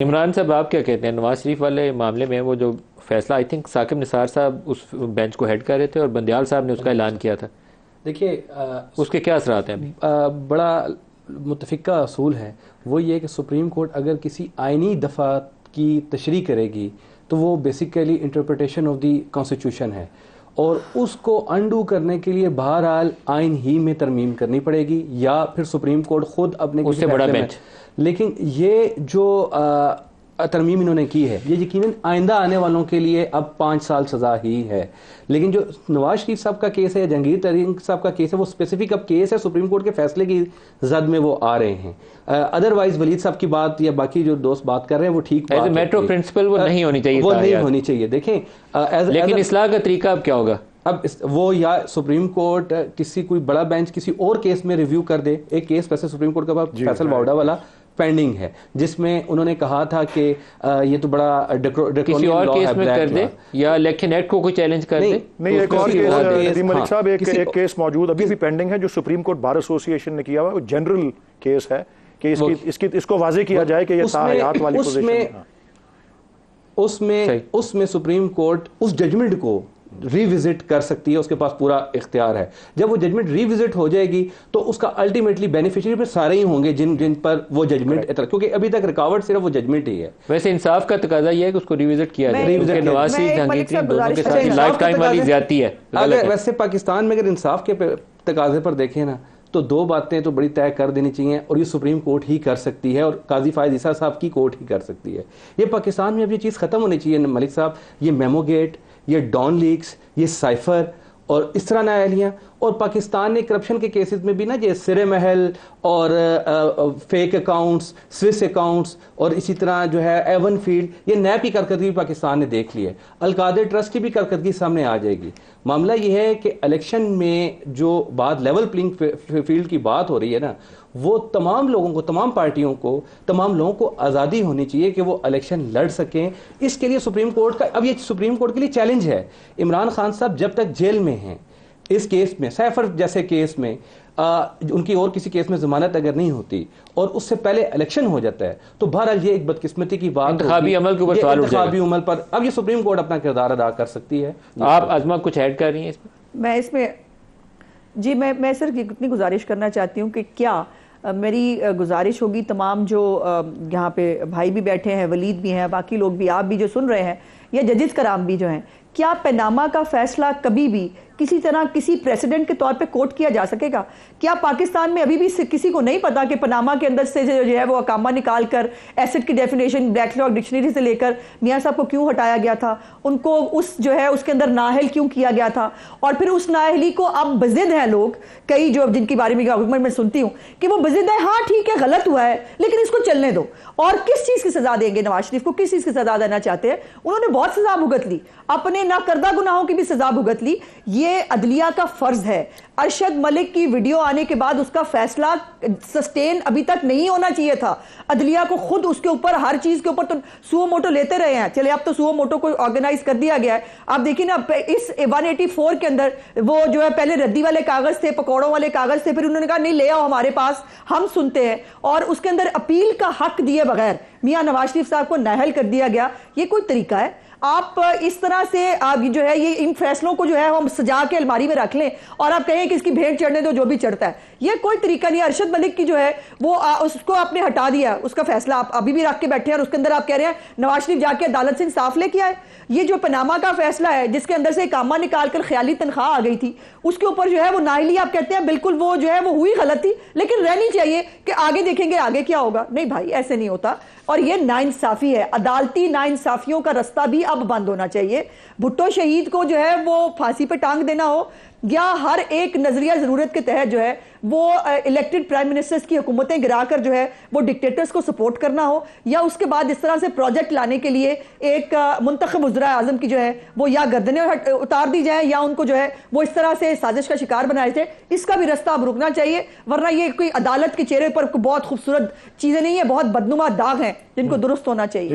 عمران صاحب آپ کیا کہتے ہیں نواز شریف والے معاملے میں؟ وہ جو فیصلہ آئی تھنک ثاقب نثار صاحب اس بینچ کو ہیڈ کر رہے تھے اور بندیال صاحب نے اس کا اعلان کیا تھا. دیکھیے اس کے کیا اثرات ہیں ابھی؟ بڑا متفقہ اصول ہے وہ یہ کہ سپریم کورٹ اگر کسی آئینی دفعہ کی تشریح کرے گی تو وہ basically interpretation of the constitution ہے، اور اس کو انڈو کرنے کے لیے بہرحال آئین ہی میں ترمیم کرنی پڑے گی یا پھر سپریم کورٹ خود اپنے اس سے بڑا بینچ. لیکن یہ جو ترمیم انہوں نے کی ہے یہ یقیناً آئندہ آنے والوں کے لیے اب 5 سال سزا ہی ہے. لیکن جو نواز شریف صاحب کا کیس ہے، جہانگیر ترین صاحب کا کیس ہے، وہ اسپیسیفک اب کیس ہے، سپریم کورٹ کے فیصلے کی زد میں وہ آ رہے ہیں. ادروائز ولید صاحب کی بات یا باقی جو دوست بات کر رہے ہیں وہ ٹھیک بات ہے، میٹرو پرنسپل وہ نہیں ہونی چاہیے، وہ نہیں ہونی چاہیے. دیکھیں لیکن اصلاح کا طریقہ اب کیا ہوگا؟ اب وہ یا سپریم کورٹ کسی کوئی بڑا بینچ کسی اور کیس میں ریویو کر دے. ایک کیس ویسے سپریم کورٹ کا پاس فیصل واؤڈا والا پینڈنگ ہے جس میں انہوں نے کہا تھا کہ یہ تو بڑا کسی اور کیس میں کر دے یا الیکشن ایکٹ کو کوئی چیلنج کر دے. نہیں، ایک اور کیس ملک صاحب ایک کیس موجود ابھی بھی پینڈنگ ہے جو سپریم کورٹ بار ایسوسی ایشن نے کیا ہوا ہے، جنرل کیس ہے کہ اس کو واضح کیا جائے کہ یہ تاحیات والی پوزیشن ہے. اس میں سپریم کورٹ اس ججمنٹ کو ریوزٹ کر سکتی ہے، اس کے پاس پورا اختیار ہے. جب وہ ججمنٹ ریوزٹ ہو جائے گی تو اس کا الٹیمیٹلی بینیفیشری پہ سارے ہی ہوں گے جن پر وہ ججمنٹ، کیونکہ ابھی تک ریکارڈ صرف وہ ججمنٹ ہی ہے. ویسے انصاف کا تقاضا یہ ہے کہ اس کو ریوزٹ کیا جائے. نواز شریف جہانگیر ترین دونوں کے ساتھ لائف ٹائم والی زیادتی ہے. ویسے پاکستان میں اگر انصاف کے تقاضے پر دیکھیں نا تو 2 باتیں تو بڑی طے کر دینی چاہیے، اور یہ سپریم کورٹ ہی کر سکتی ہے اور قاضی فائز عیسیٰ صاحب کی کورٹ ہی کر سکتی ہے. یہ پاکستان میں اب یہ چیز ختم ہونی چاہیے ملک صاحب. یہ میمو گیٹ، یہ ڈان لیکس، یہ سائفر اور اس طرح نااہلیاں، اور پاکستان نے کرپشن کے کیسز میں بھی نا یہ سرے محل اور فیک اکاؤنٹس، سوئس اکاؤنٹس، اور اسی طرح جو ہے ایون فیلڈ، یہ نیب کی کارکردگی پاکستان نے دیکھ لی ہے. القادر ٹرسٹ کی بھی کارکردگی سامنے آ جائے گی. معاملہ یہ ہے کہ الیکشن میں جو بات لیول پلینگ فیلڈ کی بات ہو رہی ہے نا، وہ تمام لوگوں کو، تمام پارٹیوں کو، تمام لوگوں کو آزادی ہونی چاہیے کہ وہ الیکشن لڑ سکیں. اس کے لیے سپریم کورٹ کا اب یہ سپریم کورٹ کے لیے چیلنج ہے. عمران خان صاحب جب تک جیل میں ہیں اس کیس میں، سیفر جیسے کیس میں ان کی اور کسی کیس میں ضمانت اگر نہیں ہوتی اور اس سے پہلے الیکشن ہو جاتا ہے تو بہرحال یہ ایک بدقسمتی کی بات، انتخابی عمل کے اوپر سوال اٹھ جائے گا. انتخابی عمل پر اب یہ سپریم کورٹ اپنا کردار ادا کر سکتی ہے. آپ عظمہ کچھ ایڈ کر رہی ہیں اس میں؟ میں صرف اتنی گزارش کرنا چاہتی ہوں کہ کیا میری گزارش ہوگی تمام جو یہاں پہ بھائی بھی بیٹھے ہیں، ولید بھی ہیں، باقی لوگ بھی، آپ بھی جو سن رہے ہیں، یا ججز کرام بھی جو ہیں، کیا پیناما کا فیصلہ کبھی بھی کسی طرح کسی پریسیڈنٹ کے طور پہ کوٹ کیا جا سکے گا؟ کیا پاکستان میں ابھی بھی کسی کو نہیں پتا کہ پناما کے اندر سے جو ہے وہ اقامہ نکال کر ایسڈ کی ڈیفینیشن بلیک لاک ڈکشنری سے لے کر میاں صاحب کو کیوں ہٹایا گیا تھا، ان کو اس جو ہے اس کے اندر نااہل کیوں کیا گیا تھا، اور پھر اس نااہلی کو اب بضد ہیں لوگ کئی جو جن کے بارے میں حکومت میں سنتی ہوں کہ وہ بضد ہیں، ہاں ٹھیک ہے غلط ہوا ہے لیکن اس کو چلنے دو. اور کس چیز کی سزا دیں گے نواز شریف کو؟ کس چیز کی سزا دینا چاہتے ہیں؟ انہوں نے بہت سزا بھگت لی، اپنے ناکردہ گناہوں کی بھی سزا بھگت لی. یہ عدلیہ کا فرض ہے. ارشد ملک کی ویڈیو آنے کے بعد اس کا فیصلہ سسٹین ابھی تک نہیں ہونا چاہیے تھا. عدلیہ کو خود اس کے اوپر ہر چیز کے اوپر تو سو موٹو لیتے رہے ہیں. چلے اب تو سو موٹو کو آرگنائز کر دیا گیا ہے. آپ دیکھیں نا اس 184 کے اندر وہ جو ہے پہلے ردی والے کاغذ تھے، پکوڑوں والے کاغذ تھے، پھر انہوں نے کہا نہیں لے آؤ ہمارے پاس ہم سنتے ہیں، اور اس کے اندر اپیل کا حق دیے بغیر میاں نواز شریف صاحب کو نااہل کر دیا گیا. یہ کوئی طریقہ ہے؟ آپ اس طرح سے آپ جو ہے یہ ان فیصلوں کو جو ہے ہم سجا کے الماری میں رکھ لیں اور آپ کہیں کہ اس کی بھیڑ چڑھنے دو جو بھی چڑھتا ہے، یہ کوئی طریقہ نہیں. ارشد ملک کی جو ہے وہ اس کو آپ نے ہٹا دیا، اس کا فیصلہ آپ ابھی بھی رکھ کے بیٹھے ہیں، اور اس کے اندر آپ کہہ رہے ہیں نواز شریف جا کے عدالت سے انصاف لے کے آئے. یہ جو پناما کا فیصلہ ہے جس کے اندر سے اقامہ نکال کر خیالی تنخواہ آ گئی تھی، اس کے اوپر جو ہے وہ نااہلی آپ کہتے ہیں بالکل وہ جو ہے وہ ہوئی غلط تھی، لیکن رہنی چاہیے کہ آگے دیکھیں گے آگے کیا ہوگا. نہیں بھائی ایسے نہیں ہوتا، اور یہ ناانصافی ہے. عدالتی ناانصافیوں کا رستہ بھی اب بند ہونا چاہیے. بھٹو شہید کو جو ہے وہ پھانسی پہ ٹانگ دینا ہو، یا ہر ایک نظریہ ضرورت کے تحت جو ہے وہ الیکٹڈ پرائم منسٹرز کی حکومتیں گرا کر جو ہے وہ ڈکٹیٹرز کو سپورٹ کرنا ہو، یا اس کے بعد اس طرح سے پروجیکٹ لانے کے لیے ایک منتخب وزراء اعظم کی جو ہے وہ یا گردنیں اتار دی جائیں یا ان کو جو ہے وہ اس طرح سے سازش کا شکار بنائے تھے. اس کا بھی رستہ اب رکنا چاہیے، ورنہ یہ کوئی عدالت کے چہرے پر بہت خوبصورت چیزیں نہیں ہیں، بہت بدنما داغ ہیں جن کو درست ہونا چاہیے.